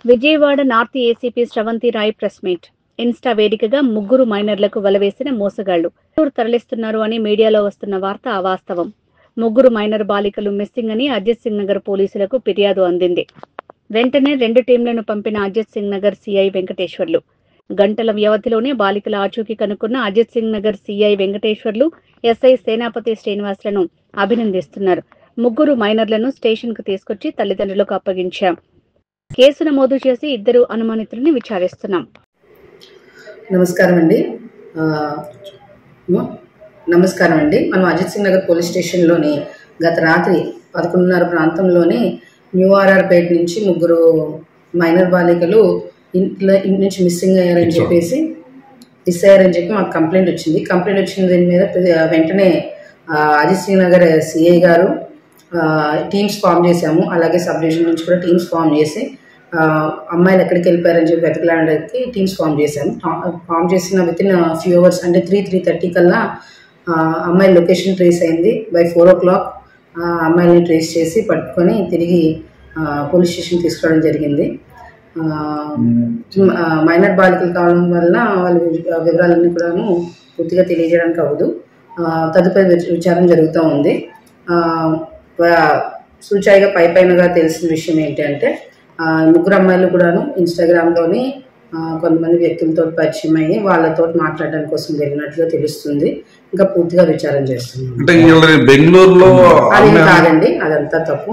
Vijayawada north ACP Sravanthi Roy press meet. Insta వేదికగా ముగ్గురు మైనర్లకు వలవేసిన మోసగాళ్లు తరలిస్తున్నారు అని మీడియాలో వస్తున్న వార్త అవాస్తవం. ముగ్గురు మైనర్ బాలికలు మిస్సింగ్ అని అజిత్ సింగ్ నగర్ పోలీసులకు ఫిర్యాదు అందింది. వెంటనే 2 టీంలను పంపిన అజిత్ సింగ్ నగర్ సిఐ వెంకటేశ్వర్లు గంటల వ్యవధిలోనే బాలికల ఆచూకీ కనుక్కున్న అజిత్ సింగ్ నగర్ సిఐ వెంకటేశ్వర్లు ఎస్ఐ సేనాపతి శ్రీనివాసులను అభినందిస్తున్నారు. ముగ్గురు మైనర్లను స్టేషన్ కు తీసుకొచ్చి తల్లిదండ్రులకు అప్పగించాం. కేసు నమోదు చేసి 2 అనుమానితులను విచారిస్తున్నాం. నమస్కారం అండి. మనం అజిత్ సింగ్ నగర్ పోలీస్ స్టేషన్లోని గత రాత్రి 11:30 ప్రాంతంలోనే న్యూ ఆర్ఆర్పేట నుంచి ముగ్గురు మైనర్ బాలికలు ఇంటి నుంచి మిస్సింగ్ అయ్యారని చెప్పి మాకు కంప్లైంట్ వచ్చింది. దీని మీద వెంటనే అజిత్ సింగ్ నగర్ సిఐ గారు టీమ్స్ ఫామ్ చేశాము. అలాగే సబ్ డివిజన్ నుంచి కూడా టీమ్స్ ఫామ్ చేసి అమ్మాయిలు ఎక్కడికి వెళ్ళిపోయారని చెప్పి వెతకడానికి టీమ్స్ ఫామ్ చేశాము. ఫామ్ చేసిన వితిన్ ఫ్యూ అవర్స్ అంటే 3:30 కల్లా అమ్మాయి లొకేషన్ ట్రేస్ అయింది. బై 4 o'clock అమ్మాయిని ట్రేస్ చేసి పట్టుకొని తిరిగి పోలీస్ స్టేషన్ తీసుకురావడం జరిగింది. మైనర్ బాలికలు కావడం వల్ల వాళ్ళ వివరాలన్నీ కూడాను పూర్తిగా తెలియజేయడానికి అవ్వదు. తదుపరి విచారణ జరుగుతూ ఉంది. సూచాయిగా పైపైనగా తెలిసిన విషయం ఏంటంటే ముగ్గురు అమ్మాయిలు కూడాను ఇన్స్టాగ్రామ్లోని కొంతమంది వ్యక్తులతో పరిచయం అయ్యి వాళ్ళతో మాట్లాడడం కోసం వెళ్ళినట్లుగా తెలుస్తుంది. ఇంకా పూర్తిగా విచారణ చేస్తున్నాం. బెంగళూరులో అదేం కాదండి, అదంతా తప్పు.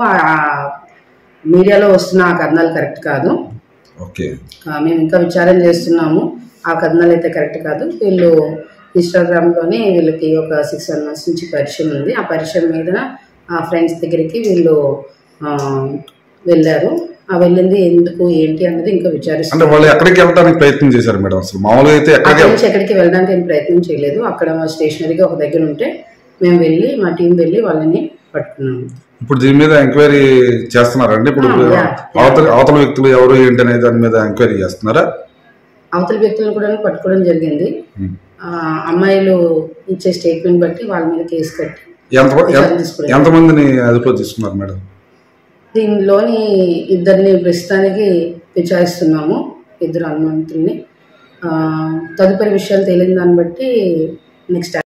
మీడియాలో వస్తున్న ఆ కథనాలు కరెక్ట్ కాదు. మేము ఇంకా విచారణ చేస్తున్నాము. ఆ కథనాలు అయితే కరెక్ట్ కాదు. వీళ్ళు ఇన్స్టాగ్రామ్లోనే వీళ్ళకి ఒక 6 months నుంచి పరిచయం ఉంది. ఆ పరిచయం మీద ఆ ఫ్రెండ్స్ దగ్గరికి వీళ్ళు వెళ్ళారు. వెళ్ళింది ఎందుకు ఏంటి అన్నది ఇంకా విచారిస్తారు. వాళ్ళు ఎక్కడికి వెళ్ళడానికి ప్రయత్నం చేశారు మేడం? అసలు మామూలుగా అయితే ఎక్కడికి వెళ్ళడానికి ఏం ప్రయత్నం చేయలేదు. అక్కడ స్టేషనరీగా ఒక దగ్గర ఉంటే మేము వెళ్ళి మా టీం వెళ్ళి వాళ్ళని పట్టుకున్నాము. ఇప్పుడు దీని మీద ఎంక్వైరీ చేస్తున్నారండి? ఇప్పుడు అవతల వ్యక్తులు ఎవరు ఏంటి అనే దాని మీద ఎంక్వైరీ చేస్తున్నారా? అవతల వ్యక్తులను కూడా పట్టుకోవడం జరిగింది. అమ్మాయిలు ఇచ్చే స్టేట్మెంట్ బట్టి వాళ్ళ మీద కేసు కట్టి ఎంతమందిని అదుపులో తీసుకున్నారు మేడం? దీనిలోని 2 ప్రస్తుతానికి విచారిస్తున్నాము, 2 అనుమానితుల్ని. తదుపరి విషయాలు తేలిన దాన్ని బట్టి నెక్స్ట్